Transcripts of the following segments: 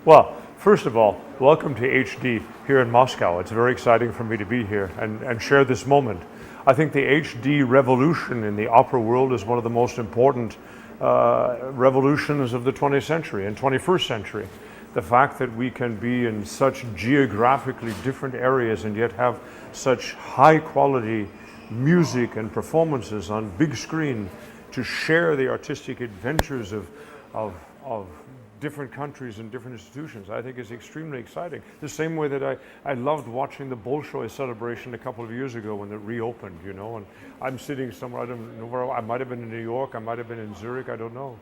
Well, first of all, welcome to HD here in Moscow. It's very exciting for me to be here and share this moment. I think the HD revolution in the opera world is one of the most important revolutions of the 20th century and 21st century. The fact that we can be in such geographically different areas and yet have such high quality music and performances on big screen to share the artistic adventures of different countries and different institutions, I think is extremely exciting. The same way that I loved watching the Bolshoi celebration a couple of years ago when it reopened, you know, and I'm sitting somewhere, I don't know where, I might have been in New York, I might have been in Zurich, I don't know.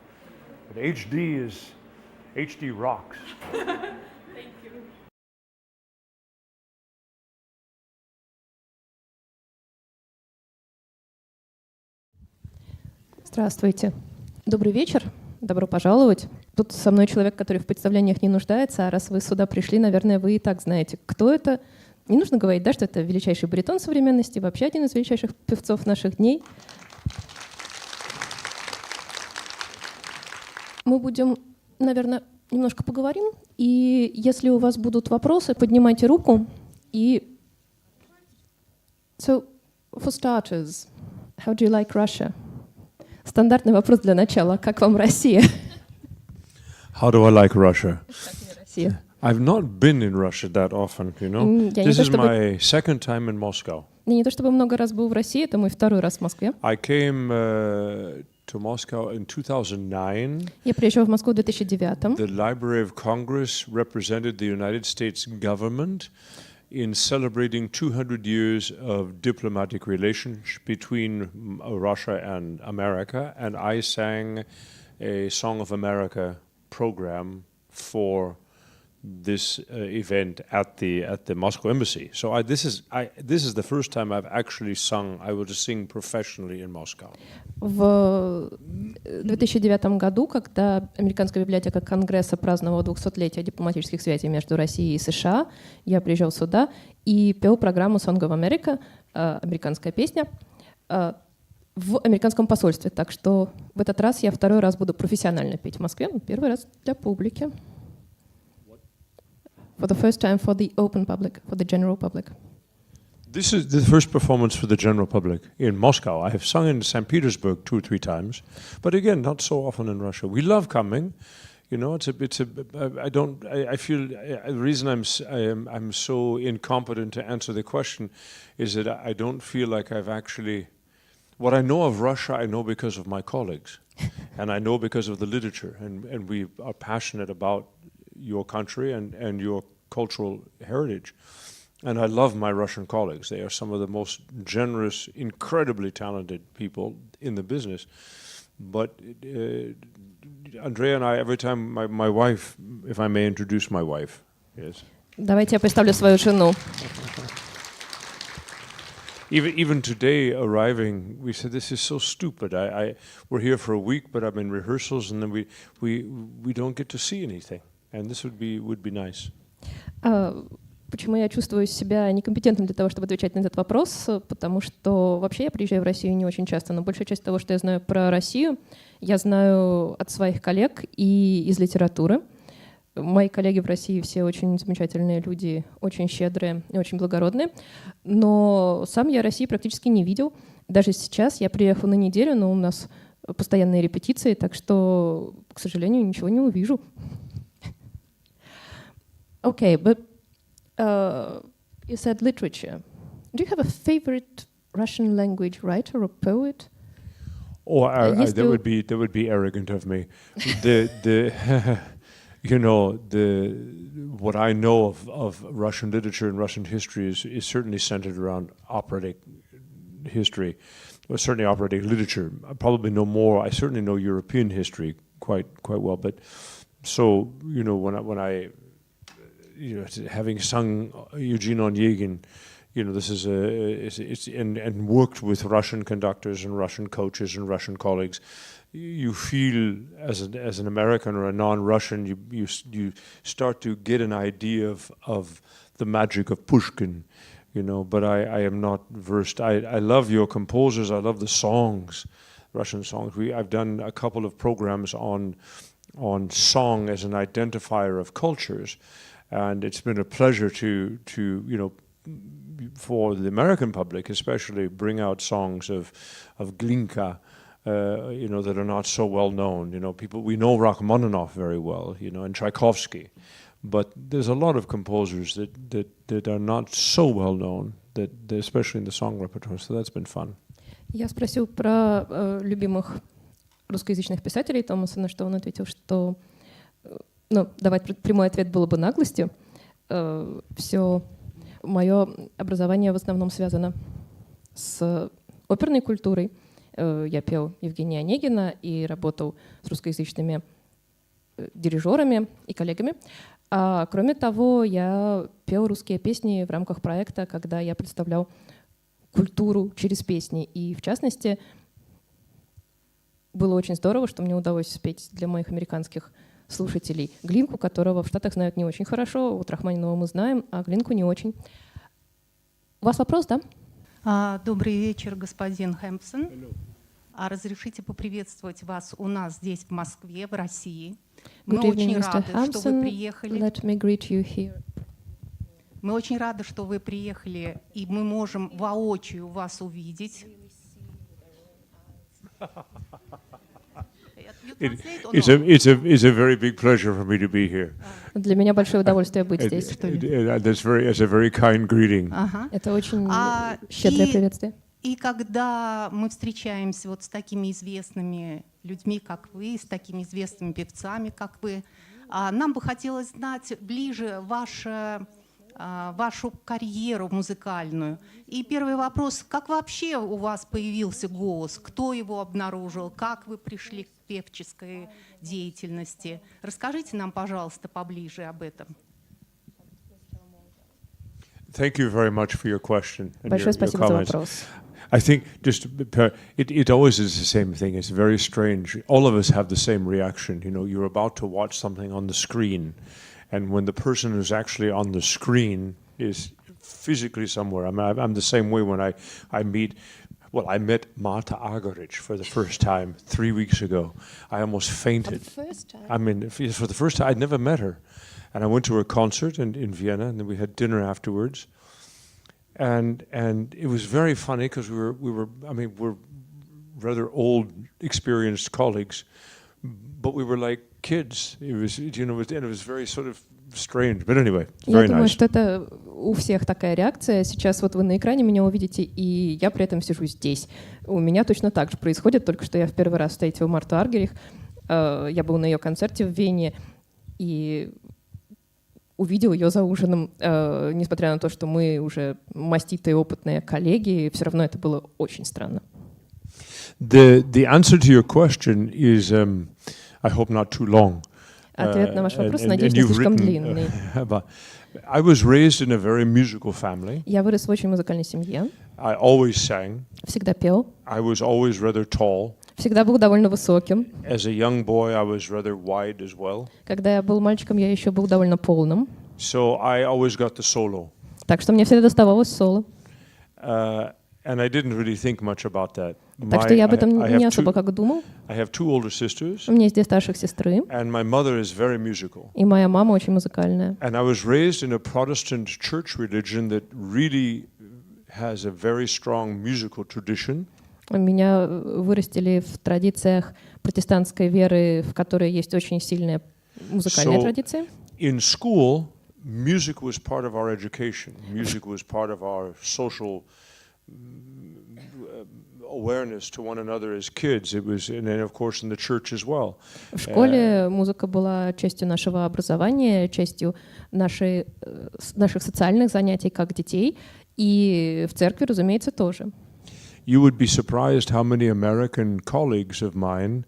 But HD rocks. Thank you. Здравствуйте. Добрый вечер. Добро пожаловать. Тут со мной человек, который в представлениях не нуждается, а раз вы сюда пришли, наверное, вы и так знаете, кто это. Не нужно говорить, да, что это величайший баритон современности, вообще один из величайших певцов наших дней. Мы будем, наверное, немножко поговорим, и если у вас будут вопросы, поднимайте руку. И So, for starters, how do you like Russia? Стандартный вопрос для начала. Как вам Россия? How do I like Russia? Как мне Россия? I've not been in Russia that often, you know. This is my second time in Moscow. Я не то чтобы много раз был в России, это мой второй раз в Москве. I came to Moscow in 2009. Я приезжал в Москву в 2009. The Library of Congress represented the United States government in celebrating 200 years of diplomatic relations between Russia and America, and I sang a Song of America program for this event at the Moscow embassy. So this is the first time I've actually sung. I will sing professionally in Moscow. В 2009 году, когда Американская библиотека Конгресса праздновала 200-летие дипломатических связей между Россией и США, я приезжал сюда и пел программу Song of America, американская песня, в американском посольстве. Так что в этот раз я второй раз буду профессионально петь в Москве, первый раз для публики. For the first time for the open public, for the general public. This is the first performance for the general public in Moscow. I have sung in St. Petersburg 2 or 3 times, but again, not so often in Russia. We love coming, you know. I feel the reason I'm so incompetent to answer the question is that I don't feel like I've actually. What I know of Russia, I know because of my colleagues, and I know because of the literature, and we are passionate about your country and your cultural heritage. And I love my Russian colleagues. They are some of the most generous, incredibly talented people in the business. But Andrea and I, every time my wife, if I may introduce my wife, yes. Давайте я представлю свою жену. Even today, arriving, we said this is so stupid. We're here for a week, but I'm in rehearsals, and then we don't get to see anything. And this would be nice. Почему я чувствую себя некомпетентным для того, чтобы отвечать на этот вопрос? Потому что вообще я приезжаю в Россию не очень часто, но большая часть того, что я знаю про Россию, я знаю от своих коллег и из литературы. Мои коллеги в России все очень замечательные люди, очень щедрые и очень благородные. Но сам я России практически не видел. Даже сейчас я приехал на неделю, но у нас постоянные репетиции, так что, к сожалению, ничего не увижу. Okay, but you said literature. Do you have a favorite Russian language writer or poet? Oh, that would be arrogant of me. You know, what I know of Russian literature and Russian history is certainly centered around operatic history, or certainly operatic literature. I probably know more. I certainly know European history quite well. But so, you know, when I you know, having sung Eugene Onegin, you know, this is and worked with Russian conductors and Russian coaches and Russian colleagues, you feel as an American or a non-Russian, you start to get an idea of the magic of Pushkin, you know. But I am not versed. I love your composers. I love the songs, Russian songs. I've done a couple of programs on song as an identifier of cultures, and it's been a pleasure to for the American public especially bring out songs of Glinka, that are not so well known. We know Rachmaninoff very well, and Tchaikovsky, but there's a lot of composers that are not so well known, especially in the song repertoire. So that's been fun. Я спросил про любимых русскоязычных писателей Томаса, на что он ответил, что давать прямой ответ было бы наглостью. Все мое образование в основном связано с оперной культурой. Я пел Евгения Онегина и работал с русскоязычными дирижерами и коллегами. А кроме того, я пел русские песни в рамках проекта, когда я представлял культуру через песни. И в частности, было очень здорово, что мне удалось спеть для моих американских слушателей Глинку, которого в Штатах знают не очень хорошо. Вот Рахманинова мы знаем, а Глинку не очень. У вас вопрос, да? Добрый вечер, господин Хэмпсон. Разрешите поприветствовать вас у нас здесь, в Москве, в России. Мы очень рады, что вы приехали. Let me greet you here. Мы очень рады, что вы приехали, и мы можем воочию вас увидеть. It's a very big pleasure for me to be here. Для меня большое удовольствие быть здесь. It's a very kind greeting. Это очень щедрое приветствие. И когда мы встречаемся вот с такими известными людьми, как вы, с такими известными певцами, как вы, нам бы хотелось знать ближе вашу карьеру музыкальную. И первый вопрос: как вообще у вас появился голос? Кто его обнаружил? Как вы пришли к певческой деятельности? Расскажите нам, пожалуйста, поближе об этом. Thank you very much for your question and Большое your спасибо за comments. вопрос. I think it always is the same thing. It's very strange. All of us have the same reaction. You're about to watch something on the screen, and when the person who's actually on the screen is physically somewhere. I'm the same way when I meet. Well, I met Marta Argerich for the first time 3 weeks ago. I almost fainted. For the first time? I mean, for the first time, I'd never met her. And I went to her concert in Vienna, and then we had dinner afterwards. And it was very funny because we're rather old, experienced colleagues, but we were like kids. It was, and it was very sort of strange. But anyway, very Я думаю, nice. что это у всех такая реакция. Сейчас вот вы на экране меня увидите, и я при этом сижу здесь. У меня точно так же происходит, только что я в первый раз встретила Марту Аргерих. Я был на ее концерте в Вене и увидел ее за ужином. Несмотря на то, что мы уже маститые опытные коллеги, все равно это было очень странно. The answer to your question is, I hope not too long. Ответ на ваш вопрос, надеюсь, не слишком длинный. I was raised in a very musical family. Я вырос в очень музыкальной семье. I always sang. Всегда пел. I was always rather tall. Всегда был довольно высоким. As a young boy, I was rather wide as well. Когда я был мальчиком, я еще был довольно полным. So I always got the solo. Так что мне всегда доставалось соло. And I didn't really think much about that. Так что я об этом не особо как думал. I have two older sisters. У меня есть 2 старших сестры. And my mother is very musical. И моя мама очень музыкальная. And I was raised in a Protestant church religion that really has a very strong musical tradition. Меня вырастили в традициях протестантской веры, в которой есть очень сильная музыкальная традиция. In school, music was part of our education. Music was part of our social awareness to one another as kids. It was, and then of course in the church as well. В школе музыка была частью нашего образования, частью наших социальных занятий как детей, и в церкви, разумеется, тоже. You would be surprised how many American colleagues of mine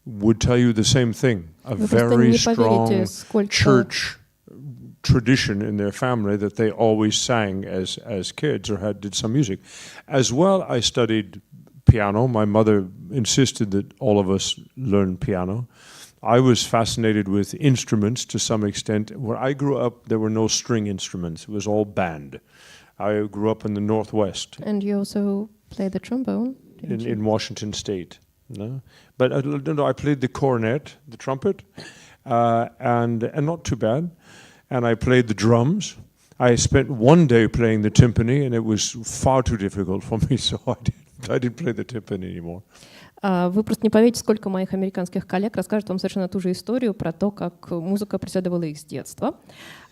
would tell you the same thing. A very strong church tradition in their family that they always sang as kids or did some music. As well, I studied piano. My mother insisted that all of us learn piano. I was fascinated with instruments to some extent. Where I grew up, there were no string instruments. It was all band. I grew up in the Northwest. And you also play the trombone? In Washington State. No, but I played the cornet, the trumpet, and not too bad. And I played the drums. I spent one day playing the timpani, and it was far too difficult for me, so I didn't play the timpani anymore. Вы просто не поверите, сколько моих американских коллег расскажут вам совершенно ту же историю про то, как музыка преследовала их с детства.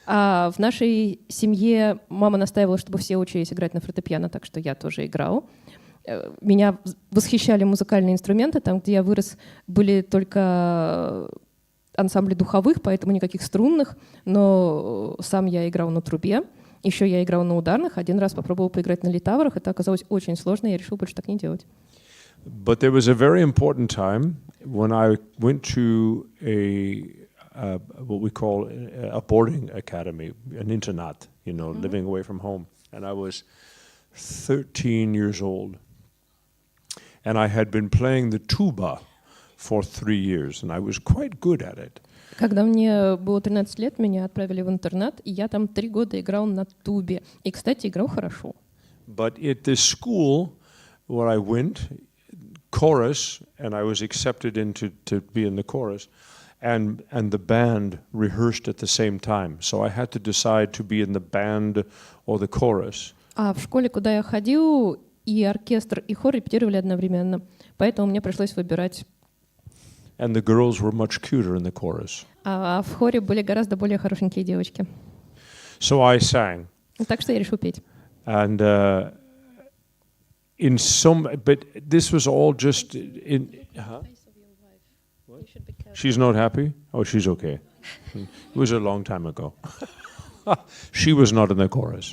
В нашей семье мама настаивала, чтобы все учились играть на фортепиано, так что я тоже играла. Меня восхищали музыкальные инструменты. Там, где я вырос, были только ансамбли духовых, поэтому никаких струнных, но сам я играл на трубе. Еще я играл на ударных. Один раз попробовал поиграть на литаврах. Это оказалось очень сложно, и я решил больше так не делать. But there was a very important time when I went to what we call a boarding academy, an internat, living away from home. And I was 13 years old. And I had been playing the tuba for 3 years, and I was quite good at it. Когда мне было 13 лет, меня отправили в интернат, и я там 3 года играл на тубе. И, кстати, играл хорошо. But at the school where I went, chorus, and I was accepted to be in the chorus, and the band rehearsed at the same time. So I had to decide to be in the band or the chorus. А в школе, куда я ходил, и оркестр, и хор репетировали одновременно. Поэтому мне пришлось выбирать. And the girls were much cuter in the chorus. А в хоре были гораздо более хорошенькие девочки. So I sang. Так что я решил петь. And but this was all just in. She's not happy? Oh, she's okay. It was a long time ago. She was not in the chorus.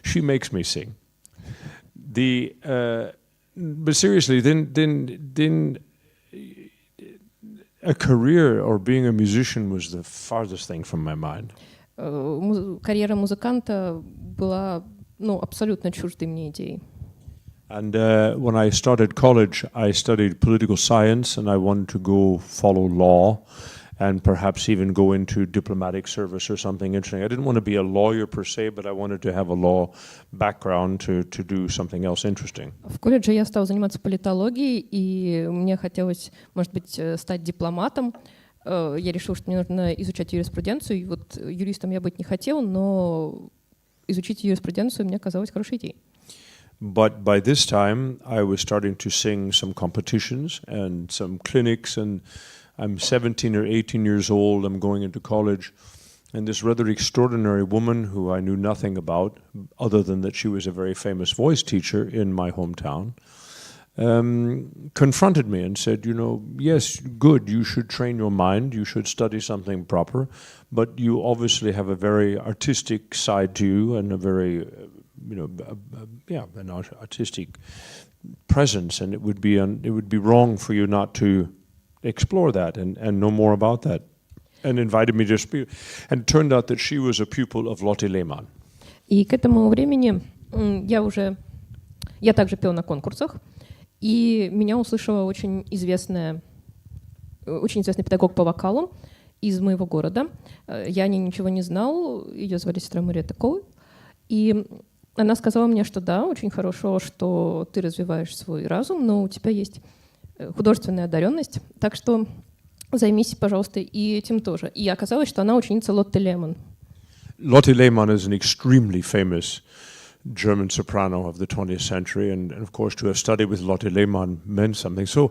She makes me sing. But seriously, then a career or being a musician was the farthest thing from my mind. Карьера музыканта была, абсолютно чуждой мне идеей. And when I started college, I studied political science, and I wanted to go follow law, and perhaps even go into diplomatic service or something interesting. I didn't want to be a lawyer per se, but I wanted to have a law background to do something else interesting. В колледже я стал заниматься политологией, и мне хотелось, может быть, стать дипломатом. Я решила, что мне нужно изучать юриспруденцию, и вот юристом я быть не хотел, но изучить юриспруденцию мне казалось хорошей идеей. But by this time, I was starting to sing some competitions and some clinics, and I'm 17 or 18 years old, I'm going into college, and this rather extraordinary woman who I knew nothing about, other than that she was a very famous voice teacher in my hometown, confronted me and said, yes, good, you should train your mind, you should study something proper, but you obviously have a very artistic side to you and a very, an artistic presence, and it would be wrong for you not to explore that and know more about that, and invited me to speak. And it turned out that she was a pupil of Lotte Lehmann. И к этому времени я также пела на конкурсах, и меня услышала очень известный педагог по вокалу из моего города. Я о ней ничего не знал, ее звали сестра Мариетта Коул, и она сказала мне, что да, очень хорошо, что ты развиваешь свой разум, но у тебя есть художественная одаренность, так что займись, пожалуйста, и этим тоже. И оказалось, что она ученица Лотте Лehmann. Lotte Lehmann is an extremely famous German soprano of the 20th century, and of course to have studied with Lotte Lehmann meant something. So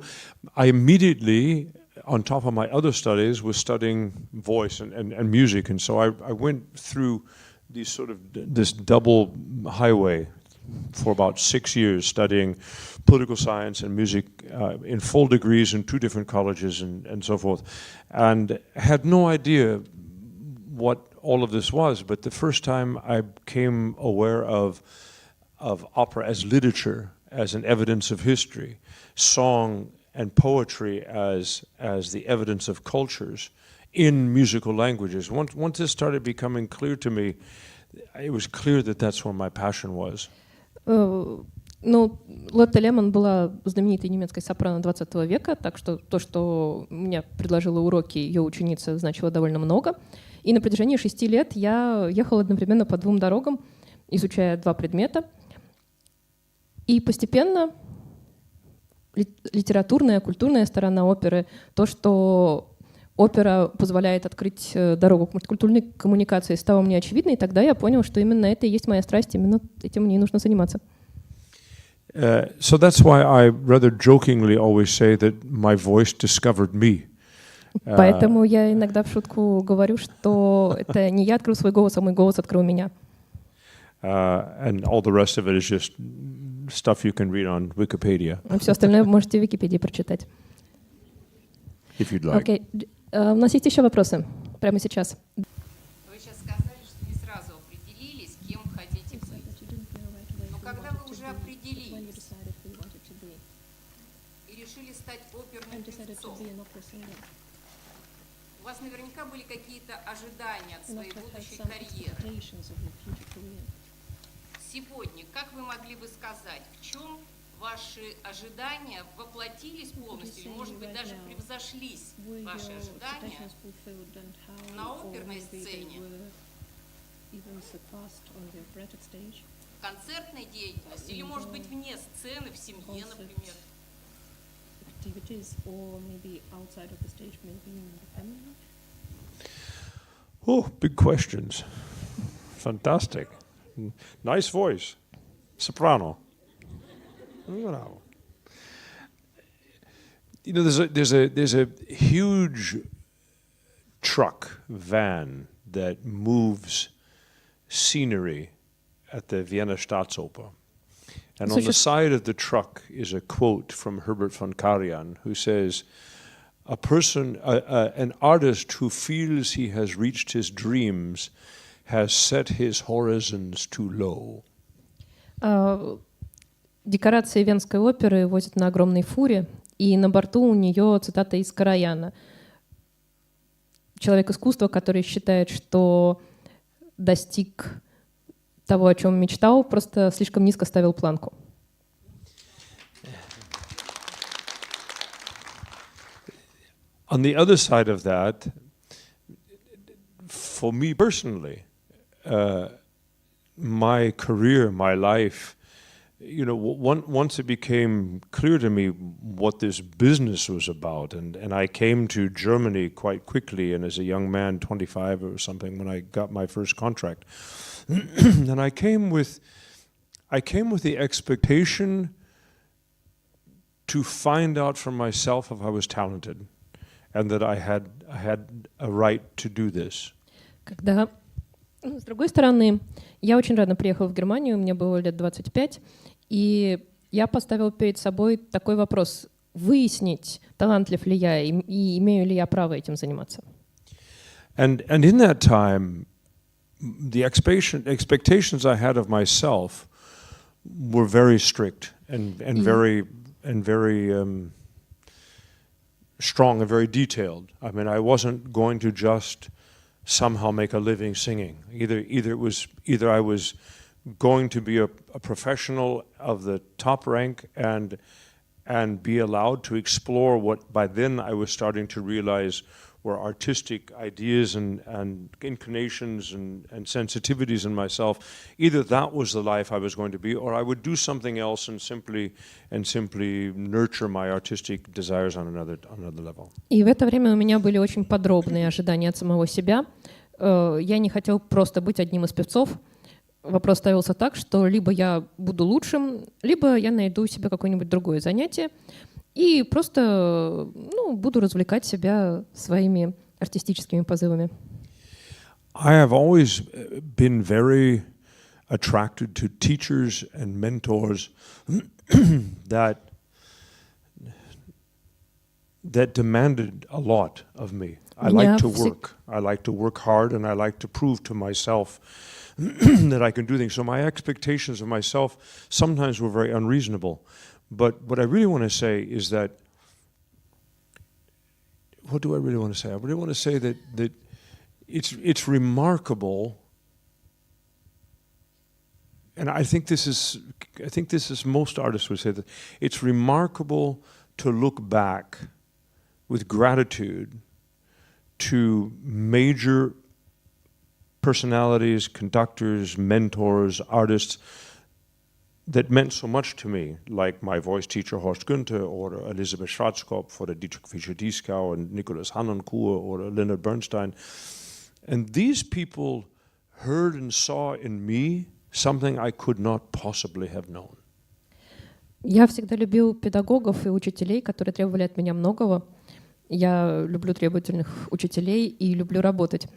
I immediately, on top of my other studies, was studying voice and music, and so I went through this double highway for about 6 years, studying political science and music in full degrees in 2 different colleges and so forth, and had no idea what all of this was. But the first time I became aware of opera as literature, as an evidence of history, song and poetry as the evidence of cultures in musical languages. Once this started becoming clear to me, it was clear that that's where my passion was. Лотте Лемон была знаменитой немецкой сопрано 20 века, так что то, что мне предложила уроки ее ученица, значило довольно много. И на протяжении 6 лет я ехала одновременно по 2 дорогам, изучая 2 предмета. И постепенно литературная, культурная сторона оперы, то, что опера позволяет открыть дорогу к мультикультурной коммуникации, стало мне очевидно, и тогда я понял, что именно это и есть моя страсть, именно этим мне и нужно заниматься. So that's why I rather jokingly always say that my voice discovered me. Поэтому я иногда в шутку говорю, что это не я открыл свой голос, а мой голос открыл меня. And all the rest of it is just stuff you can read on Wikipedia. Все остальное вы можете в Википедии прочитать. If you'd like. Окей. У нас есть еще вопросы прямо сейчас. Вы сейчас сказали, что не сразу определились, кем хотите быть. Но когда вы уже определились и решили стать оперным певцом, у вас наверняка были какие-то ожидания от своей будущей карьеры. Сегодня, как вы могли бы сказать, в чем ваши ожидания воплотились полностью, или, может быть, даже превзошлись ваши ожидания на оперной сцене, в концертной деятельности, или, может быть, вне сцены, в семье, например? Oh, big questions. Fantastic. Nice voice. Soprano. Wow. You know, there's a huge truck van that moves scenery at the Vienna Staatsoper. And on the side of the truck is a quote from Herbert von Karajan, who says, an artist who feels he has reached his dreams has set his horizons too low. Декорации Венской оперы возят на огромной фуре, и на борту у нее цитата из Караяна. Человек искусства, который считает, что достиг того, о чем мечтал, просто слишком низко ставил планку. On the other side of that, for me personally, my career, my life, you know, once it became clear to me what this business was about, and I came to Germany quite quickly, and as a young man, 25 or something, when I got my first contract, and I came with the expectation to find out for myself if I was talented, and that I had a right to do this. Когда, с другой стороны, я очень рано приехала в Германию, мне было лет 25, и я поставила перед собой такой вопрос: выяснить, талантлив ли я и имею ли я право этим заниматься. And in that time, the expectations I had of myself were very strict and very strong and very detailed. I mean, I wasn't going to just somehow make a living singing. Either I was going to be a professional of the top rank and be allowed to explore what by then I was starting to realize were artistic ideas and inclinations and sensitivities in myself. Either that was the life I was going to be, or I would do something else and simply nurture my artistic desires on another level. И в это время у меня были очень подробные ожидания от самого себя. Я не хотел просто быть одним из певцов. Вопрос ставился так, что либо я буду лучшим, либо я найду себе какое-нибудь другое занятие и просто буду развлекать себя своими артистическими позывами. I have always been very attracted to teachers and mentors that demanded a lot of me. I like to work. I like to work hard, and I like to prove to myself that I can do things. So my expectations of myself sometimes were very unreasonable. But what I really want to say is that, what do I really want to say? I really want to say that it's remarkable, and I think this is most artists would say that it's remarkable to look back with gratitude to major personalities, conductors, mentors, artists that meant so much to me, like my voice teacher Horst Günther or Elisabeth Schwarzkopf or Dietrich Fischer-Dieskau and Nicholas Hanankur or Leonard Bernstein. And these people heard and saw in me something I could not possibly have known. Я всегда любил педагогов и учителей, которые требовали от меня многого. Я люблю требовательных учителей и люблю работать.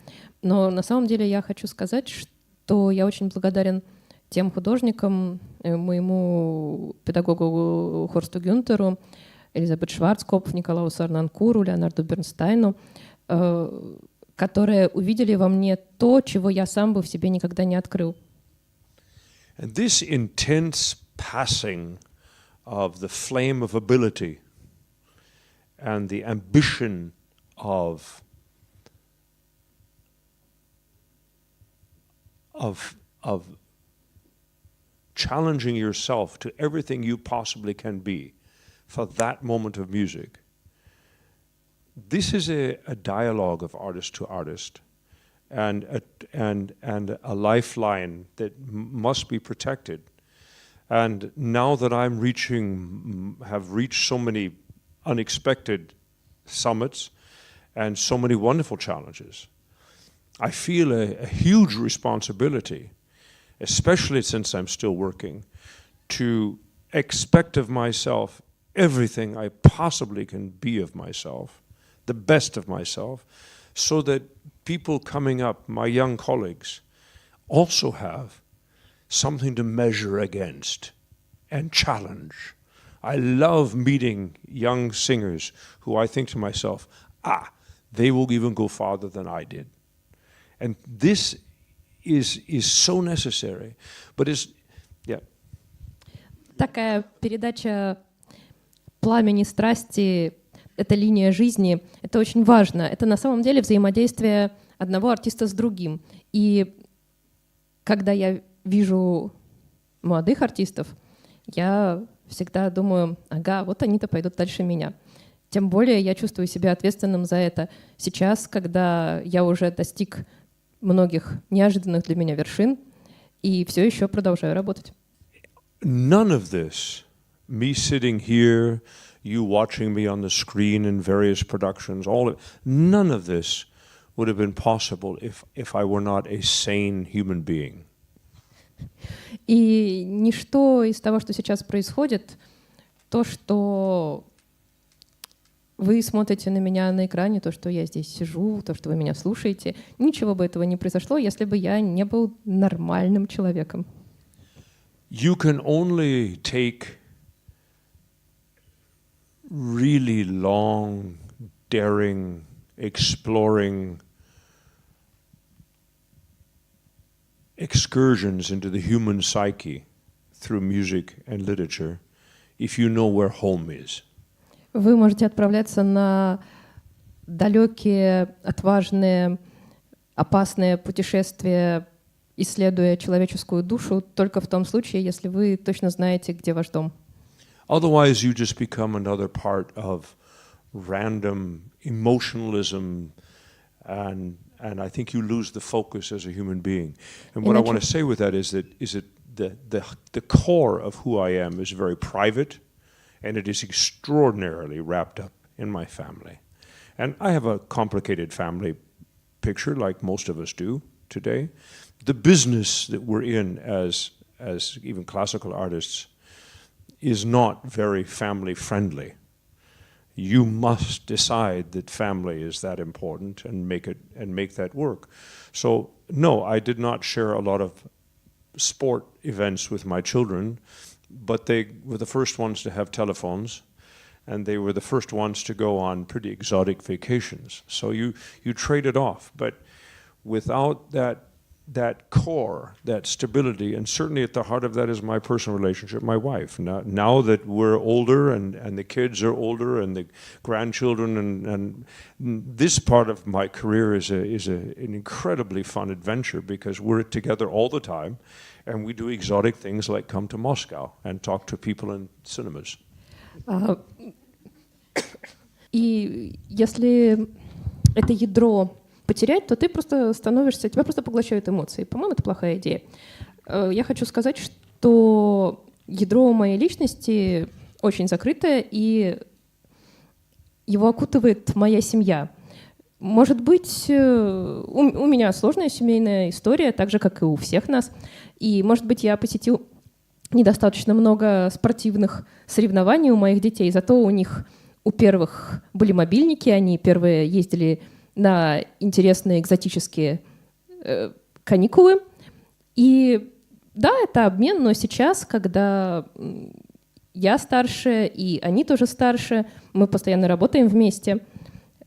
Но на самом деле я хочу сказать, что я очень благодарен тем художникам, моему педагогу Хорсту Гюнтеру, Элизабет Шварцкопф, Николаусу Арнанкуру, Леонарду Бернстайну, которые увидели во мне то, чего я сам бы в себе никогда не открыл. And this intense passing of the flame of ability and the ambition of challenging yourself to everything you possibly can be for that moment of music. This is a dialogue of artist to artist and a lifeline that must be protected. And now that have reached so many unexpected summits and so many wonderful challenges, I feel a huge responsibility, especially since I'm still working, to expect of myself everything I possibly can be of myself, the best of myself, so that people coming up, my young colleagues, also have something to measure against and challenge. I love meeting young singers who I think to myself, they will even go farther than I did. And this is so necessary. But Такая передача пламени страсти, это линия жизни, это очень важно. Это на самом деле взаимодействие одного артиста с другим. И когда я вижу молодых артистов, я всегда думаю, вот они-то пойдут дальше меня. Тем более я чувствую себя ответственным за это сейчас, когда я уже достиг многих неожиданных для меня вершин и все еще продолжаю работать. None of this, me sitting here, you watching me on the screen in various productions, none of this would have been possible if I were not a sane human being. И ничто из того, что сейчас происходит, то, что вы смотрите на меня на экране, то, что я здесь сижу, то, что вы меня слушаете, ничего бы этого не произошло, если бы я не был нормальным человеком. You can only take really long, daring, exploring excursions into the human psyche through music and literature if you know where home is. Вы можете отправляться на далекие, отважные, опасные путешествия, исследуя человеческую душу, только в том случае, если вы точно знаете, где ваш дом. Otherwise, you just become another part of random emotionalism, and I think you lose the focus as a human being. And what I want to say with that is that the core of who I am is very private, and it is extraordinarily wrapped up in my family. And I have a complicated family picture, like most of us do today. The business that we're in as even classical artists is not very family friendly. You must decide that family is that important and make that work. So no, I did not share a lot of sport events with my children, but they were the first ones to have telephones, and they were the first ones to go on pretty exotic vacations. So you trade it off, but without that core, that stability, and certainly at the heart of that is my personal relationship, my wife. Now that we're older and the kids are older and the grandchildren, and this part of my career is an incredibly fun adventure because we're together all the time and we do exotic things like come to Moscow and talk to people in cinemas. И если это ядро потерять, то ты просто тебя просто поглощают эмоции. По-моему, это плохая идея. Я хочу сказать, что ядро моей личности очень закрытое, и его окутывает моя семья. Может быть, у меня сложная семейная история, так же, как и у всех нас. И, может быть, я посетил недостаточно много спортивных соревнований у моих детей, зато у первых были мобильники, они первые ездили на интересные экзотические каникулы. И да, это обмен, но сейчас, когда я старше, и они тоже старше, мы постоянно работаем вместе,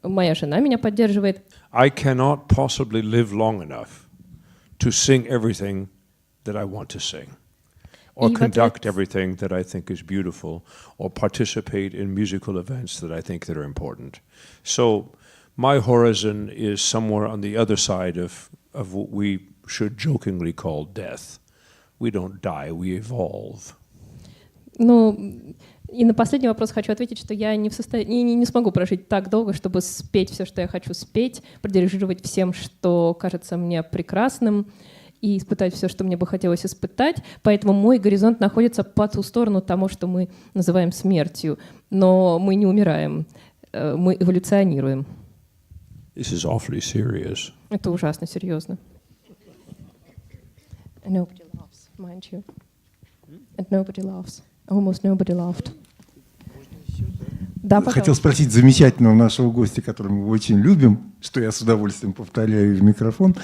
моя жена меня поддерживает. I cannot possibly live long enough to sing everything that I want to sing, or conduct everything that I think is beautiful, or participate in musical events that I think that are important. So my horizon is somewhere on the other side of what we should jokingly call death. We don't die, we evolve. Ну, и на последний вопрос хочу ответить, что я не смогу прожить так долго, чтобы спеть все, что я хочу спеть, продирижировать всем, что кажется мне прекрасным, и испытать все, что мне бы хотелось испытать. Поэтому мой горизонт находится по ту сторону тому, что мы называем смертью. Но мы не умираем, мы эволюционируем. This is awfully serious. Это ужасно серьезно. And nobody laughs, mind you. And nobody laughs. Almost nobody laughed. Да, хотел спросить замечательного нашего гостя, которого мы очень любим, что я с удовольствием повторяю в микрофон,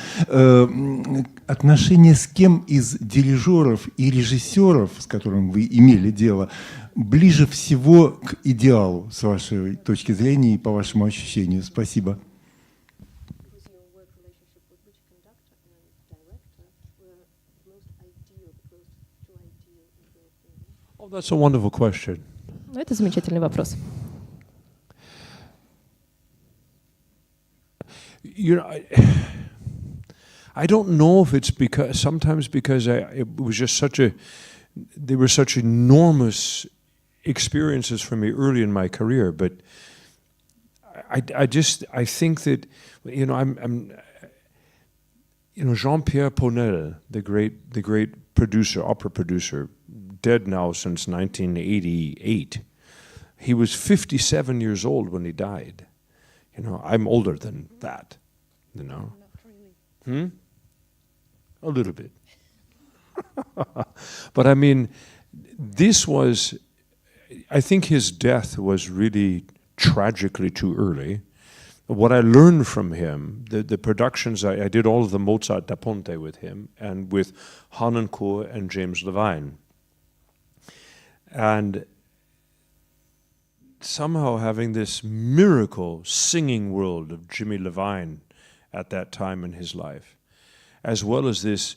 отношение с кем из дирижеров и режиссеров, с которым вы имели дело, ближе всего к идеалу, с вашей точки зрения и по вашему ощущению? Спасибо. Oh, that's a wonderful question. Это замечательный вопрос. You know, I don't know if it's sometimes because it was just they were such enormous experiences for me early in my career, but I think that, you know, Jean-Pierre Ponel, the great producer, opera producer, dead now since 1988. He was 57 years old when he died. You know, I'm older than that, you know. Not really. A little bit. But I mean, I think his death was really tragically too early. What I learned from him, the productions, I did all of the Mozart da Ponte with him, and with Harnoncourt and James Levine. And somehow having this miracle singing world of Jimmy Levine at that time in his life, as well as this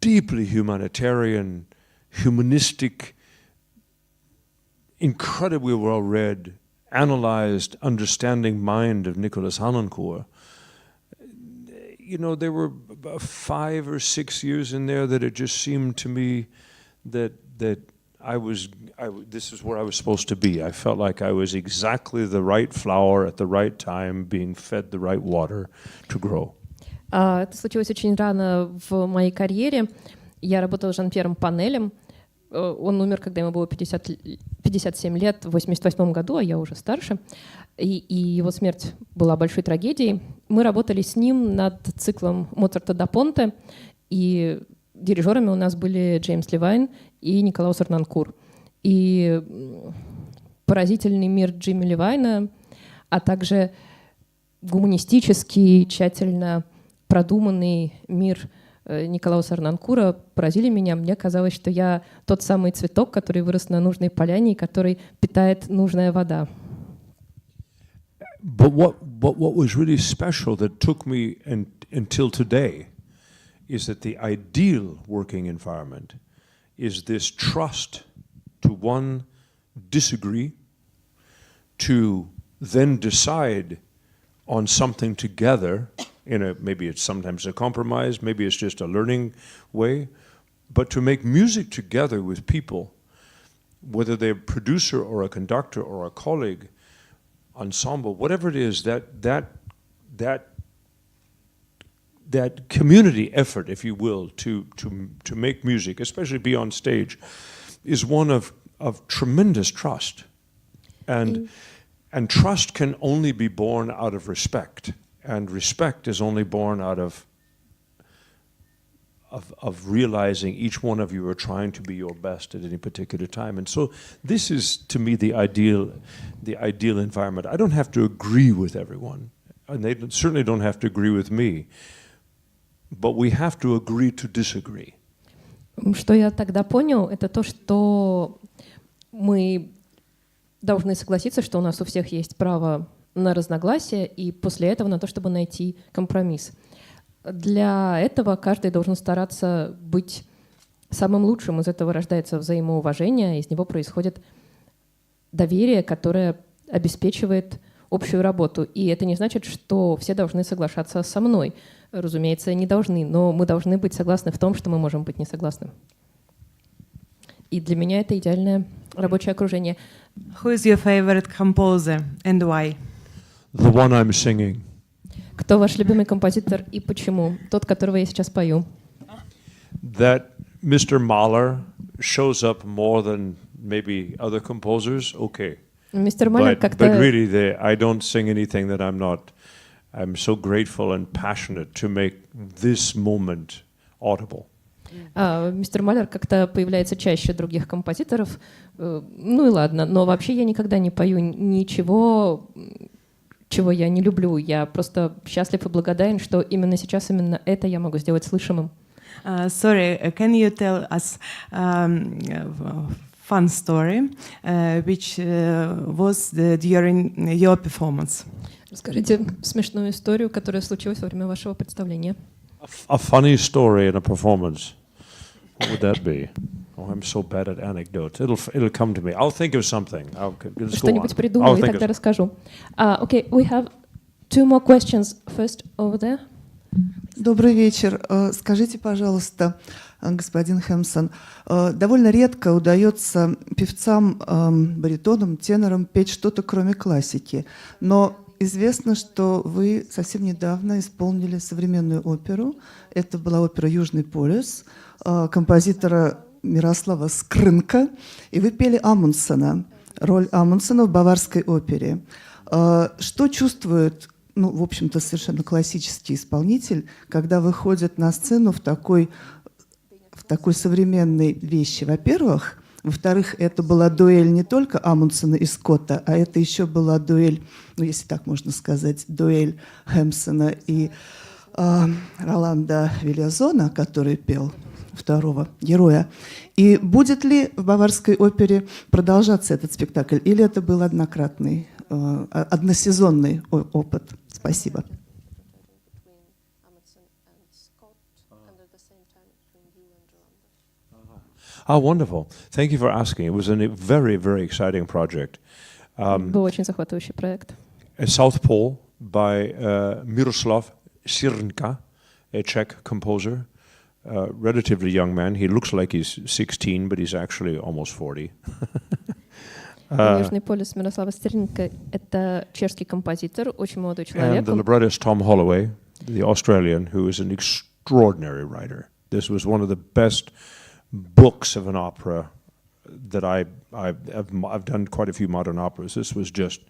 deeply humanitarian, humanistic, incredibly well-read, analyzed, understanding mind of Nicholas Harnoncourt. You know, there were 5 or 6 years in there that it just seemed to me that this is where I was supposed to be. I felt like I was exactly the right flower at the right time, being fed the right water to grow. Это случилось очень рано в моей карьере. Я работала с Жан-Пьером Понелем. Он умер, когда ему было 57 лет, в 1988 году, а я уже старше. И его смерть была большой трагедией. Мы работали с ним над циклом Моцарта да Понте, и дирижерами у нас были Джеймс Левайн и Николаус Арнонкур. И поразительный мир Джимми Левайна, а также гуманистический, тщательно продуманный мир Николауса Арнонкура поразили меня. Мне казалось, что я тот самый цветок, который вырос на нужной поляне и который питает нужная вода. But what was really special that took me until today is that the ideal working environment is this trust to one disagree, to then decide on something together maybe it's sometimes a compromise, maybe it's just a learning way, but to make music together with people, whether they're a producer or a conductor or a colleague, ensemble, whatever it is, that that community effort, if you will, to make music, especially be on stage, is one of tremendous trust, and trust can only be born out of respect, and respect is only born out of realizing each one of you are trying to be your best at any particular time. And so this is, to me, the ideal environment. I don't have to agree with everyone, and they certainly don't have to agree with me, but we have to agree to disagree. Что я тогда понял, это то, что мы должны согласиться, что у нас у всех есть право на разногласия, и после этого на то, чтобы найти компромисс. Для этого каждый должен стараться быть самым лучшим. Из этого рождается взаимоуважение, из него происходит доверие, которое обеспечивает общую работу. И это не значит, что все должны соглашаться со мной. Разумеется, не должны, но мы должны быть согласны в том, что мы можем быть не согласны. И для меня это идеальное рабочее окружение. Who is your favorite composer and why? The one I'm singing. Кто ваш любимый композитор и почему? Тот, которого я сейчас пою. That Mr. Mahler shows up more than maybe other composers, okay. Мистер Малер как-то... But really, I don't sing anything that I'm so grateful and passionate to make this moment audible. Мистер Малер как-то появляется чаще других композиторов. Ну и ладно, но вообще я никогда не пою ничего, чего я не люблю. Я просто счастлив и благодарен, что именно сейчас именно это я могу сделать слышимым. Sorry, can you tell us fun story which was during your performance? Расскажите смешную историю, которая случилась во время вашего представления. A funny story in a performance. What would that be? Oh, I'm so bad at anecdotes. It'll come to me. I'll think of something. Что-нибудь придумаю и тогда расскажу. Okay, we have two more questions. First over there. Добрый вечер. Скажите, пожалуйста, господин Хэмпсон, довольно редко удается певцам, баритонам, тенорам петь что-то кроме классики, но известно, что вы совсем недавно исполнили современную оперу. Это была опера «Южный полюс» композитора Мирослава Скрынка, и вы пели Амундсена, роль Амундсена в Баварской опере. Что чувствует, ну, в общем-то, совершенно классический исполнитель, когда выходит на сцену в такой современной вещи? Во-первых. Во-вторых, это была дуэль не только Амундсена и Скотта, а это еще была дуэль, ну, если так можно сказать, дуэль Хэмпсона и Роланда Вильязона, который пел второго героя. И будет ли в Баварской опере продолжаться этот спектакль, или это был однократный, односезонный опыт? Спасибо. Oh, wonderful. Thank you for asking. It was a very, very exciting project. Был очень захватывающий проект. A Southpaw by Miroslav Sirnka, a Czech composer, relatively young man. He looks like he's 16, but he's actually almost 40. Южный полюс Мирослава Стерника — это чешский композитор, очень молодой человек. And the librettist Tom Holloway, the Australian, who is an extraordinary writer. This was one of the best books of an opera that I've done quite a few modern operas. This was just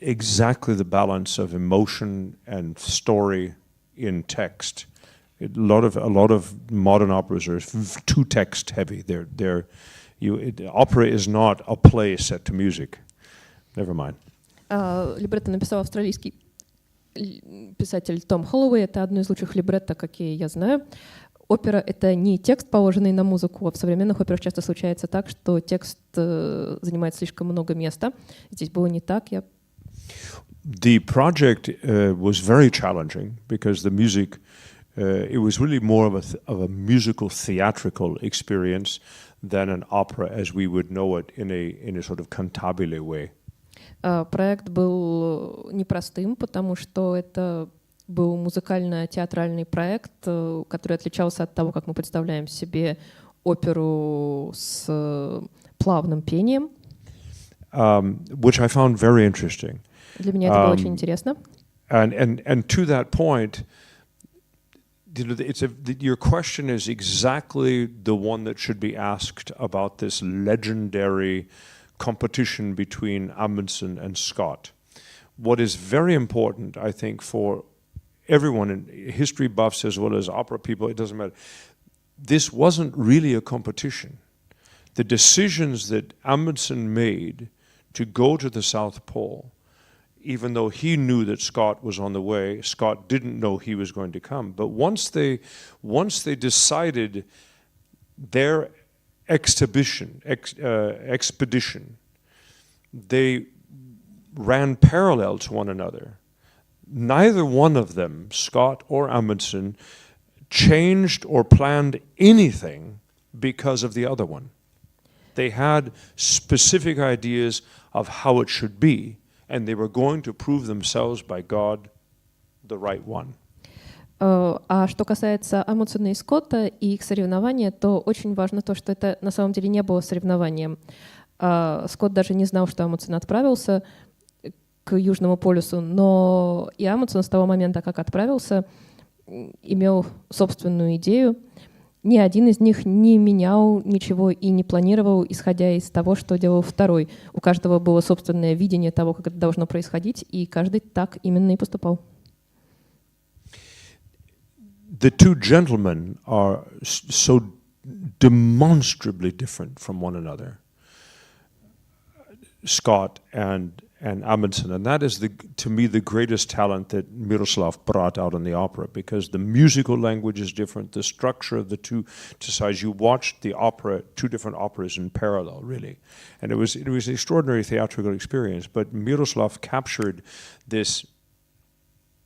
exactly the balance of emotion and story in text. A lot of modern operas are too text heavy. Opera is not a play set to music. Never mind. Либретто написал австралийский писатель Том Холлоуэй. Это одно из лучших либретто, какие я знаю. Опера — это не текст, положенный на музыку, а в современных операх часто случается так, что текст занимает слишком много места. Здесь было не так. The project was very challenging because the music, it was really more of a musical theatrical experience than an opera as we would know it in a sort of cantabile way. Проект был непростым, потому что это был музыкально-театральный проект, который отличался от того, как мы представляем себе оперу с плавным пением. Which I found very interesting. Для меня это было очень интересно. And to that point, your question is exactly the one that should be asked about this legendary competition between Amundsen and Scott. What is very important, I think, for everyone, in history buffs as well as opera people, it doesn't matter. This wasn't really a competition. The decisions that Amundsen made to go to the South Pole, even though he knew that Scott was on the way, Scott didn't know he was going to come. But once they decided their expedition, they ran parallel to one another. Neither one of them, Scott or Amundsen, changed or planned anything because of the other one. They had specific ideas of how it should be, and they were going to prove themselves by God the right one. А что касается Амундсена и Скотта и их соревнования, то очень важно то, что это на самом деле не было соревнованием. Скотт даже не знал, что Амундсен отправился к Южному полюсу, но и Амундсен с того момента, как отправился, имел собственную идею. Ни один из них не менял ничего и не планировал, исходя из того, что делал второй. У каждого было собственное видение того, как это должно происходить, и каждый так именно и поступал. The two gentlemen are so demonstrably different from one another, Scott and Amundsen, and that is, to me, the greatest talent that Miroslav brought out in the opera, because the musical language is different, the structure of the two sides. You watched the opera, two different operas in parallel, really, and it was an extraordinary theatrical experience. But Miroslav captured this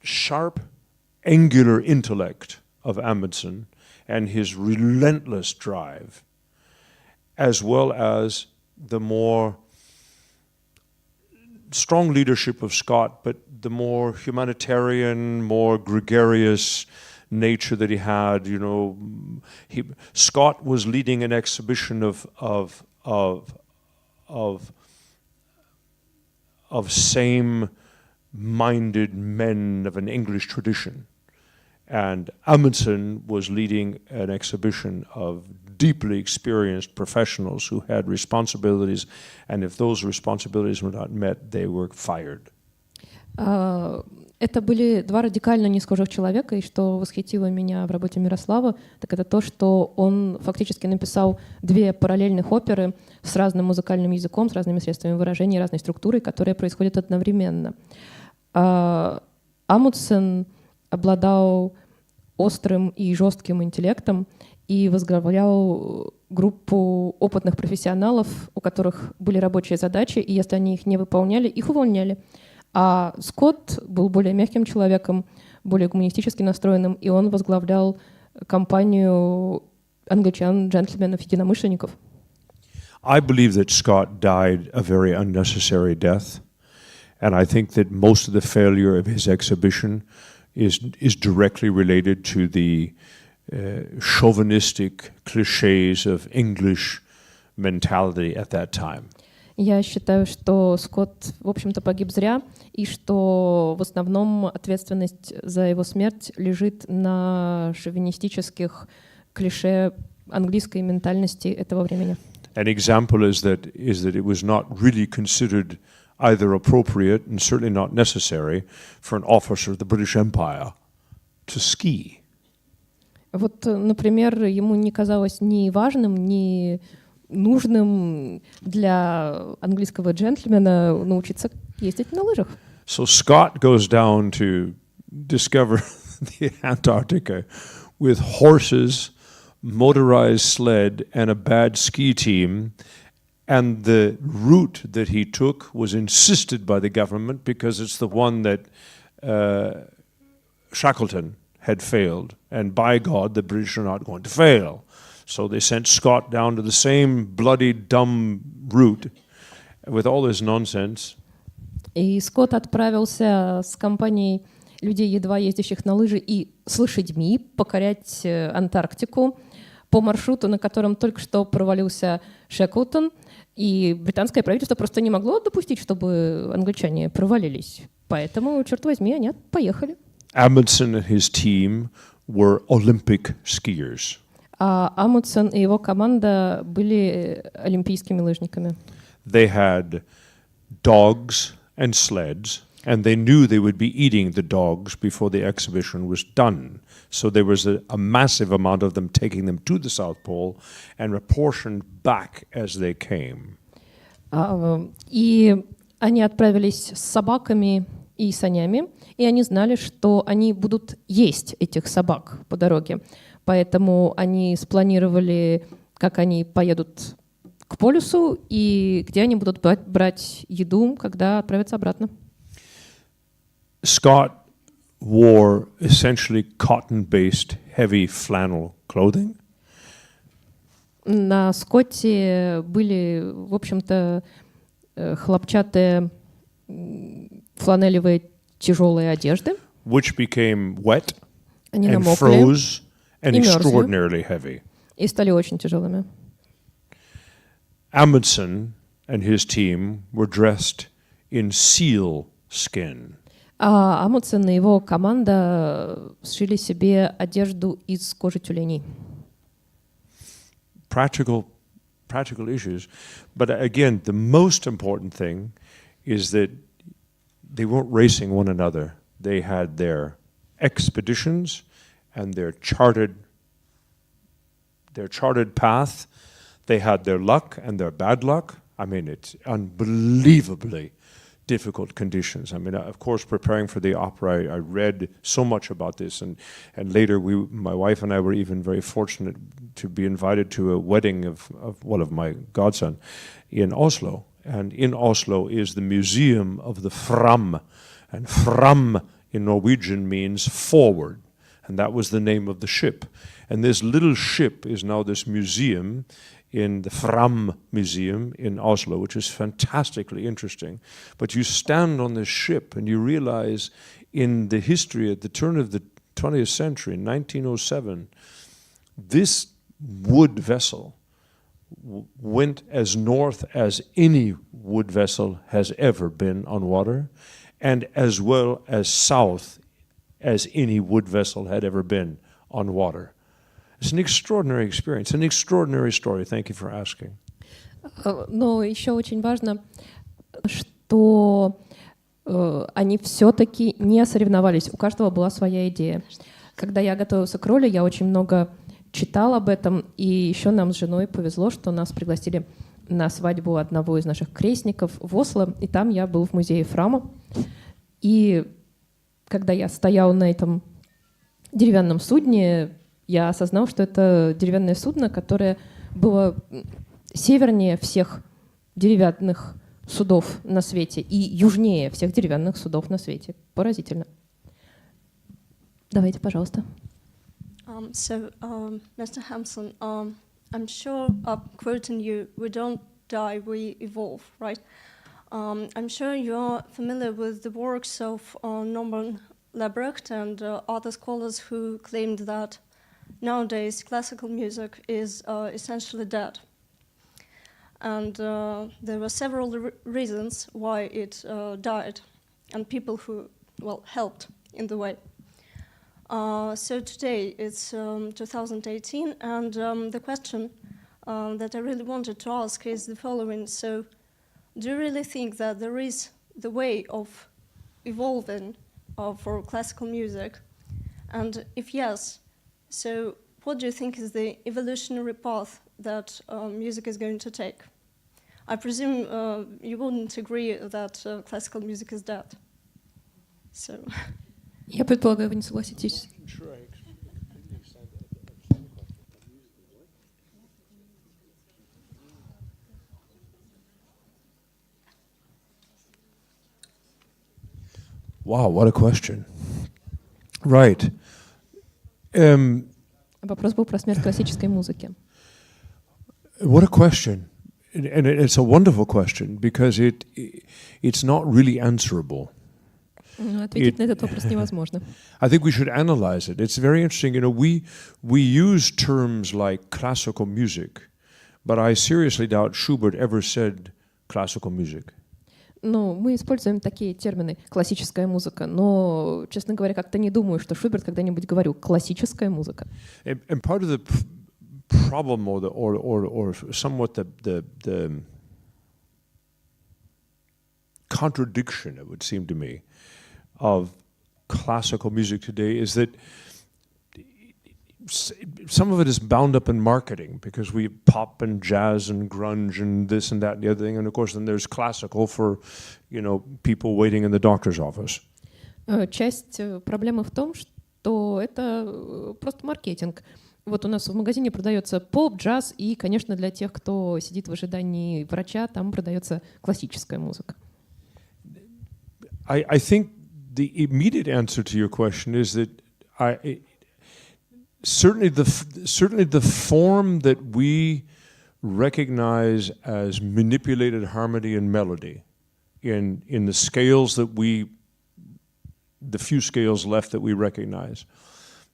sharp, angular intellect of Amundsen and his relentless drive, as well as the more strong leadership of Scott, but the more humanitarian, more gregarious nature that he had. You know, Scott was leading an exhibition of same-minded men of an English tradition, and Amundsen was leading an exhibition of deeply experienced professionals who had responsibilities, and if those responsibilities were not met, they were fired. Это были два радикально несхожих человека, и что восхитило меня в работе Мирослава, так это то, что он фактически написал две параллельных оперы с разным музыкальным языком, с разными средствами выражения, разной структурой, которые происходят одновременно. Амундсен обладал острым и жестким интеллектом и возглавлял группу опытных профессионалов, у которых были рабочие задачи, и если они их не выполняли, их увольняли. А Скотт был более мягким человеком, более гуманистически настроенным, и он возглавлял компанию англичан, джентльменов, единомышленников. I believe that Scott died a very unnecessary death, and I think that most of the failure of his exhibition is directly related to the chauvinistic cliches of English mentality at that time. Я считаю, что Скотт, в общем-то, погиб зря, и что в основном ответственность за его смерть лежит на шовинистических клише английской ментальности этого времени. An example is that it was not really considered either appropriate and certainly not necessary for an officer of the British Empire to ski. Вот, например, ему не казалось ни важным, ни нужным для английского джентльмена научиться ездить на лыжах. So Scott goes down to discover the Antarctica with horses, motorized sled, and a bad ski team. And the route that he took was insisted by the government because it's the one that Shackleton had failed. And by God, the British are not going to fail. So they sent Scott down to the same bloody, dumb route with all this nonsense. И Скотт отправился с компанией людей, едва ездящих на лыжи, и с лошадьми покорять Антарктику по маршруту, на котором только что провалился Шеклтон. И британское правительство просто не могло допустить, чтобы англичане провалились. Поэтому, черт возьми, они поехали. Amundsen and his team were Olympic skiers. А Амундсен и его команда были олимпийскими лыжниками. They had dogs and sleds, and they knew they would be eating the dogs before the exhibition was done. So there was a massive amount of them taking them to the South Pole and apportioned back as they came. И они отправились с собаками и санями, и они знали, что они будут есть этих собак по дороге. Поэтому они спланировали, как они поедут к полюсу и где они будут брать еду, когда отправятся обратно. Scott wore essentially cotton-based heavy flannel clothing. На Скотте были, в общем-то, хлопчатые фланелевые тяжелые одежды. Which became wet Они and намокли froze and и мерзли, extraordinarily heavy. и стали очень тяжелыми. Amundsen and his team were dressed in seal skin. А Амундсен и его команда сшили себе одежду из кожи тюленей. Practical issues. But again, the most important thing is that they weren't racing one another. They had their expeditions and their charted path. They had their luck and their bad luck. I mean, it's unbelievably difficult conditions. I mean, of course, preparing for the opera, I read so much about this, and later my wife and I were even very fortunate to be invited to a wedding of one of my godson in Oslo. And in Oslo is the museum of the Fram, and Fram in Norwegian means forward, and that was the name of the ship. And this little ship is now this museum in the Fram Museum in Oslo, which is fantastically interesting. But you stand on this ship and you realize in the history at the turn of the 20th century, in 1907, this wood vessel went as north as any wood vessel has ever been on water, and as well as south as any wood vessel had ever been on water. It's an extraordinary experience, an extraordinary story. Thank you for asking. Но еще очень важно, что они все-таки не соревновались. У каждого была своя идея. Когда я готовился к роли, я очень много читал об этом, и еще нам с женой повезло, что нас пригласили на свадьбу одного из наших крестников в Осло, и там я был в музее Фрама. И когда я стоял на этом деревянном судне, я осознал, что это деревянное судно, которое было севернее всех деревянных судов на свете и южнее всех деревянных судов на свете. Поразительно. Давайте, пожалуйста. Mr. Hamspon, I'm sure, quoting you, we don't die, we evolve, right? I'm sure you're familiar with the works of Norman Lebrecht and other scholars who claimed that nowadays classical music is essentially dead. And there were several reasons why it died, and people who, helped in the way. So today it's 2018, and the question that I really wanted to ask is the following. So do you really think that there is the way of evolving for classical music? And if yes, so what do you think is the evolutionary path that music is going to take? I presume you wouldn't agree that classical music is dead. So. Я предполагаю, вы не согласитесь. Wow, what a question. Right. Вопрос был про смерть классической музыки. What a question. And it's a wonderful question because it's not really answerable. Ответить на этот вопрос невозможно. I think we should analyze it. It's very interesting. You know, we use terms like classical music, but I seriously doubt Schubert ever said classical music. Ну, мы используем такие термины «классическая музыка», но, честно говоря, как-то не думаю, что Шуберт когда-нибудь говорил «классическая музыка». And part of the problem or somewhat the contradiction, it would seem to me, of classical music today is that some of it is bound up in marketing because we pop and jazz and grunge and this and that and the other thing, and of course then there's classical for, you know, people waiting in the doctor's office. Часть проблемы в том, что это просто маркетинг. Вот у нас в магазине продается поп, джаз, и, конечно, для тех, кто сидит в ожидании врача, там продается классическая музыка. I think the immediate answer to your question is that certainly the form that we recognize as manipulated harmony and melody in the scales that the few scales left that we recognize.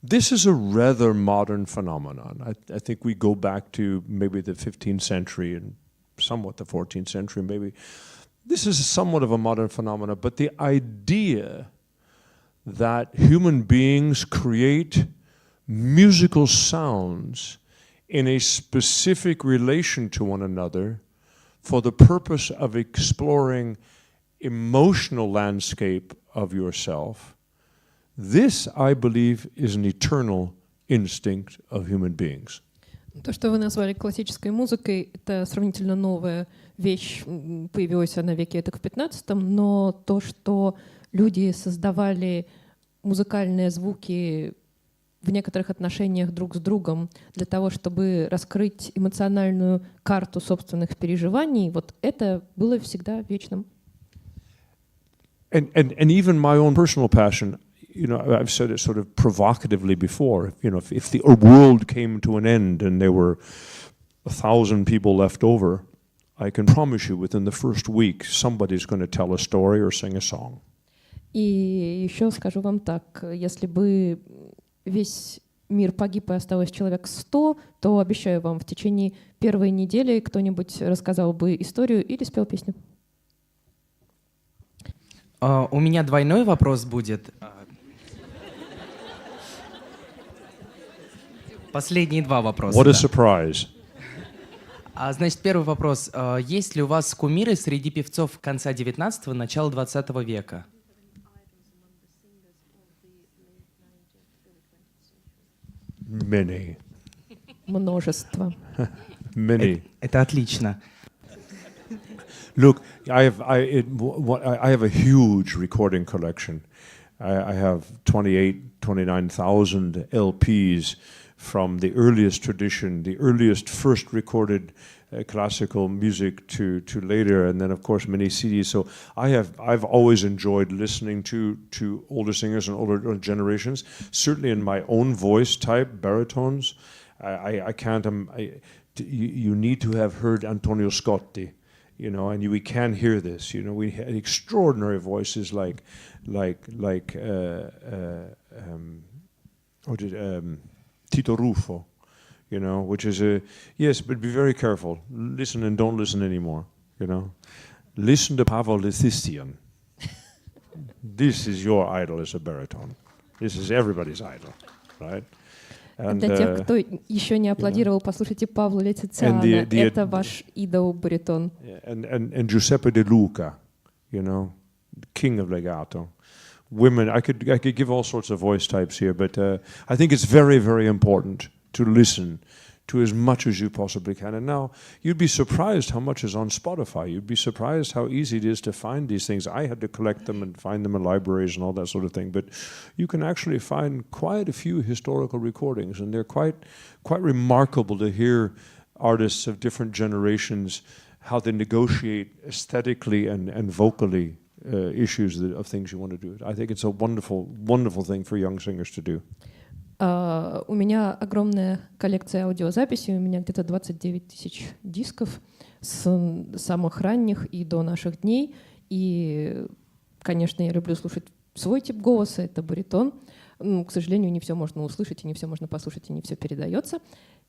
This is a rather modern phenomenon. I think we go back to maybe the 15th century and somewhat the 14th century maybe. This is somewhat of a modern phenomenon, but the idea that human beings create musical sounds in a specific relation to one another for the purpose of exploring emotional landscape of yourself, this, I believe, is an eternal instinct of human beings. То, что вы назвали классической музыкой, это сравнительно новая вещь, появилась она в веке это в 15-м, но то, что люди создавали музыкальные звуки в некоторых отношениях друг с другом для того, чтобы раскрыть эмоциональную карту собственных переживаний, вот это было всегда вечным. And even my own personal passion, you know, I've said it sort of provocatively before, you know, if the world came to an end and there were 1,000 people left over, I can promise you within the first week somebody's going to tell a story or sing a song. И еще скажу вам так, если бы весь мир погиб и осталось человек 100, то, обещаю вам, в течение первой недели кто-нибудь рассказал бы историю или спел песню. У меня двойной вопрос будет. Последние два вопроса. What a surprise. Значит, первый вопрос. Есть ли у вас кумиры среди певцов конца 19-го, начала 20 века? Many. Множество. Many. Это отлично. Look, I have a huge recording collection. I have 29,000 LPs from the earliest tradition, the earliest first recorded classical music to later, and then of course many CDs. So I've always enjoyed listening to older singers and older generations. Certainly in my own voice type, baritones, I can't. You need to have heard Antonio Scotti, you know, and we can hear this. You know, we had extraordinary voices like Tito Ruffo, you know, which is yes, but be very careful. Listen and don't listen anymore, you know. Listen to Pavel Lithistian. This is your idol as a baritone. This is everybody's idol, right? And, для тех, кто еще не аплодировал, послушайте Павла Летициана. Это ваш идол баритон. And Giuseppe De Luca, you know, king of legato. Women, I could give all sorts of voice types here, but I think it's very, very important to listen to as much as you possibly can. And now, you'd be surprised how much is on Spotify. You'd be surprised how easy it is to find these things. I had to collect them and find them in libraries and all that sort of thing. But you can actually find quite a few historical recordings, and they're quite remarkable to hear artists of different generations, how they negotiate aesthetically and vocally issues of things you want to do. I think it's a wonderful, wonderful thing for young singers to do. У меня огромная коллекция аудиозаписей, у меня где-то 29 тысяч дисков с самых ранних и до наших дней. И, конечно, я люблю слушать свой тип голоса, это баритон. К сожалению, не все можно услышать, и не все можно послушать, и не все передается.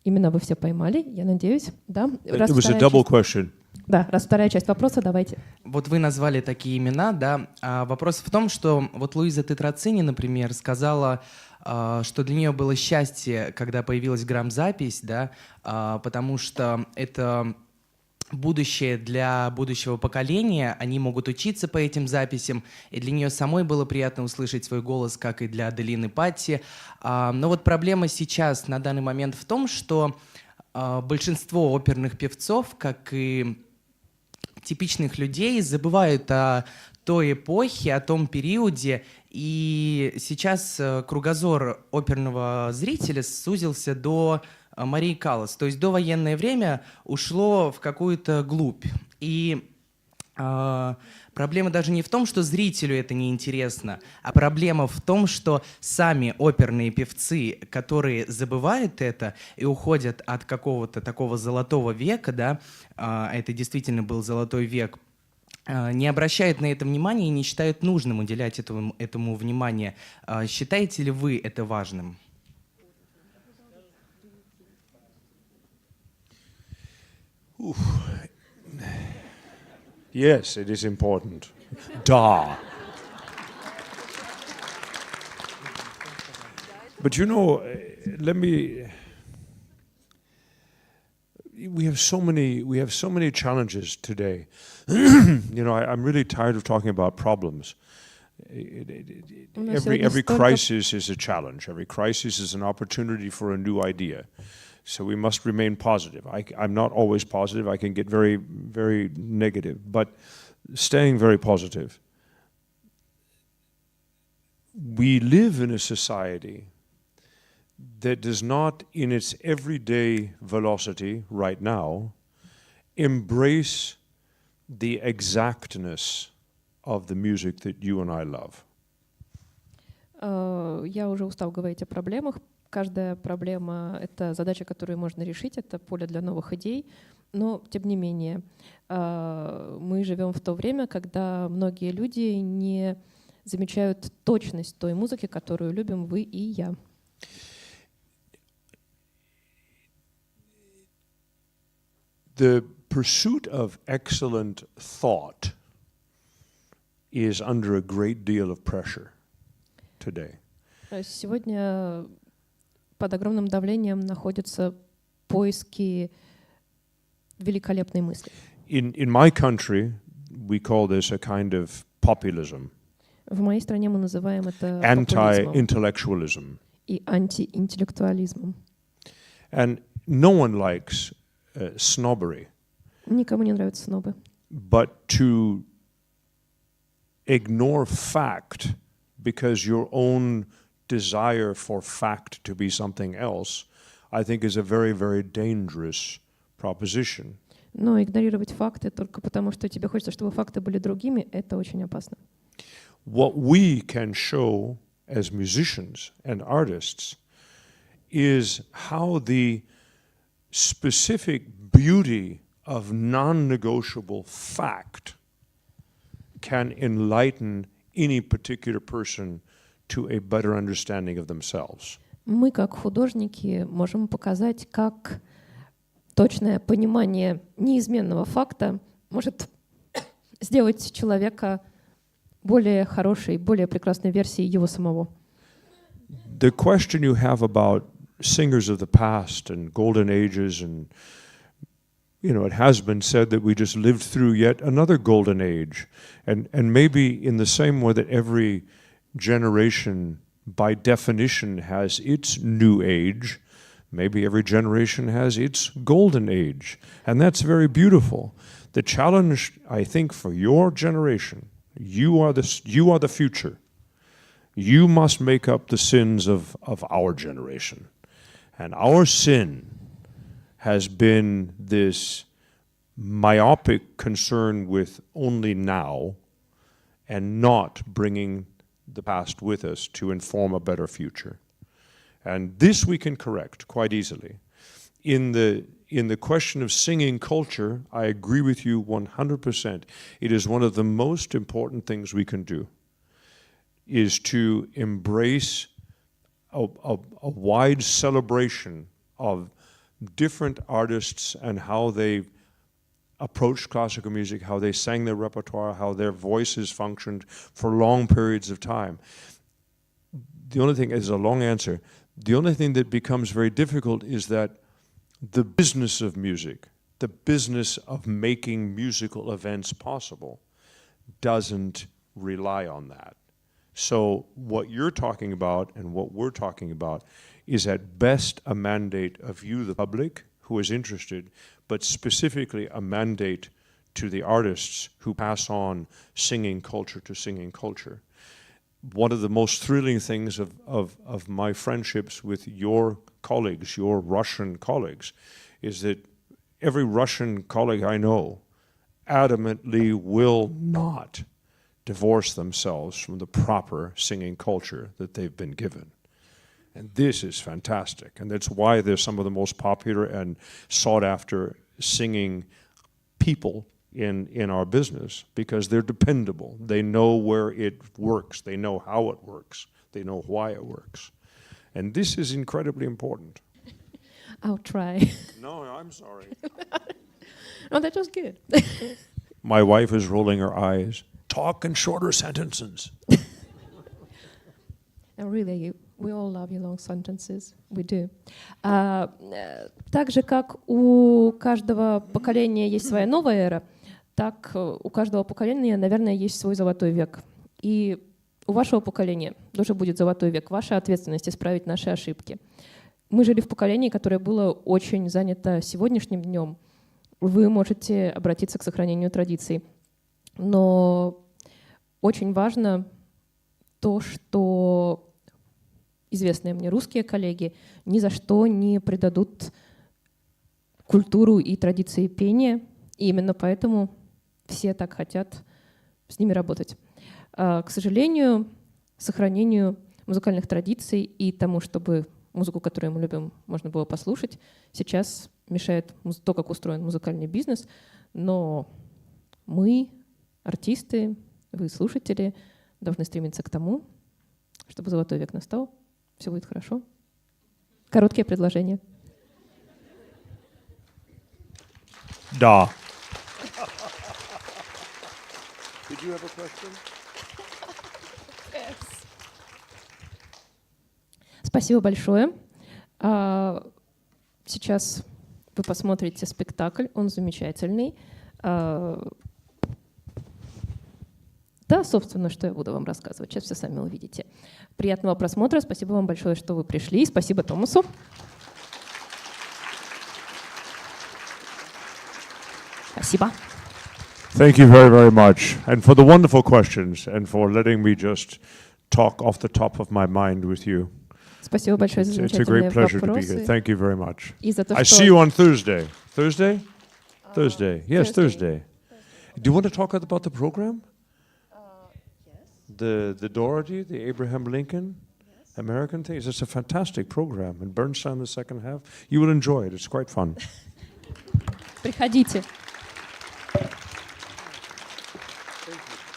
Именно вы все поймали, я надеюсь. Да? It was a double question. Да, раз вторая часть вопроса, давайте. вот вы назвали такие имена, да. Вопрос в том, что вот Луиза Тетрацини, например, сказала, что для нее было счастье, когда появилась грамзапись, да, потому что это будущее для будущего поколения, они могут учиться по этим записям, и для нее самой было приятно услышать свой голос, как и для Аделины Патти. Но вот проблема сейчас, на данный момент, в том, что большинство оперных певцов, как и типичных людей, забывают о той эпохе, о том периоде, и сейчас кругозор оперного зрителя сузился до Марии Каллас, то есть довоенное время ушло в какую-то глубь. И проблема даже не в том, что зрителю это неинтересно, а проблема в том, что сами оперные певцы, которые забывают это и уходят от какого-то такого золотого века, да, это действительно был золотой век, не обращают на это внимания и не считают нужным уделять этому внимание. Считаете ли вы это важным? Yes, it is important. Da. But you know, we have so many challenges today. You know, I'm really tired of talking about problems. Every crisis is a challenge. Every crisis is an opportunity for a new idea. So we must remain positive. I'm not always positive. I can get very, very negative. But staying very positive. We live in a society that does not, in its everyday velocity right now, embrace the exactness of the music that you and I love. Я уже устал говорить о проблемах. Каждая проблема — это задача, которую можно решить, это поле для новых идей. Но, тем не менее, мы живем в то время, когда многие люди не замечают точность той музыки, которую любим вы и я. The pursuit of excellent thought is under a great deal of pressure today. Сегодня под огромным давлением находятся поиски великолепной мысли. In my country, we call this a kind of populism. В моей стране мы называем это популизмом Anti-intellectualism. И антиинтеллектуализмом. And no one likes snobbery. Никому не нравятся снобы. But to ignore fact because your own desire for fact to be something else, I think is a very, very dangerous proposition. Но игнорировать факты только потому, что тебе хочется, чтобы факты были другими, это очень опасно. What we can show as musicians and artists is how the specific beauty of non-negotiable fact can enlighten any particular person to a better understanding of themselves. Мы, как художники, можем показать, как точное понимание неизменного факта может сделать человека более хорошей, более прекрасной версией его самого. The question you have about singers of the past and golden ages, and you know, it has been said that we just lived through yet another golden age, and maybe in the same way that every generation by definition has its new age, maybe every generation has its golden age, and that's very beautiful. The challenge, I think, for your generation, you are the future. You must make up the sins of our generation. And our sin has been this myopic concern with only now and not bringing the past with us to inform a better future. And this we can correct quite easily. In the question of singing culture, I agree with you 100%. It is one of the most important things we can do, is to embrace a wide celebration of different artists and how they approached classical music, how they sang their repertoire, how their voices functioned for long periods of time. The only thing is a long answer. The only thing that becomes very difficult is that the business of music, the business of making musical events possible, doesn't rely on that. So what you're talking about and what we're talking about is at best a mandate of you, the public, who is interested, but specifically a mandate to the artists who pass on singing culture to singing culture. One of the most thrilling things of my friendships with your colleagues, your Russian colleagues, is that every Russian colleague I know adamantly will not divorce themselves from the proper singing culture that they've been given. And this is fantastic. And that's why they're some of the most popular and sought after singing people in our business, because they're dependable. They know where it works. They know how it works. They know why it works. And this is incredibly important. I'll try. No, I'm sorry. Oh, that was good. My wife is rolling her eyes. Talk in shorter sentences. And really, we all love you long sentences. We do. Так же, как у каждого поколения есть своя новая эра, так у каждого поколения, наверное, есть свой золотой век. И у вашего поколения тоже будет золотой век. Ваша ответственность исправить наши ошибки. Мы жили в поколении, которое было очень занято сегодняшним днем. Вы можете обратиться к сохранению традиций. Но очень важно то, что известные мне русские коллеги ни за что не предадут культуру и традиции пения. И именно поэтому все так хотят с ними работать. К сожалению, сохранению музыкальных традиций и тому, чтобы музыку, которую мы любим, можно было послушать, сейчас мешает то, как устроен музыкальный бизнес. Но мы, артисты, вы, слушатели, должны стремиться к тому, чтобы золотой век настал. Все будет хорошо. Короткие предложения. Да. Did you have a question? Yes. Спасибо большое. Сейчас вы посмотрите спектакль, он замечательный. Да, собственно, что я буду вам рассказывать. Сейчас все сами увидите. Приятного просмотра. Спасибо вам большое, что вы пришли. Спасибо Томасу. Спасибо. Thank you very, very much. And for the wonderful questions and for letting me just talk off the top of my mind with you. Спасибо большое за It's a great замечательные pleasure to be here. вопросы. Thank you very much. И за то, I что... see you on Thursday. Thursday? Thursday. Yes, Thursday. Do you want to talk about the program? Yes. The Doherty, the Abraham Lincoln American things. It's a fantastic program. And Bernstein, the second half. You will enjoy it. It's quite fun. Приходите. Thank you.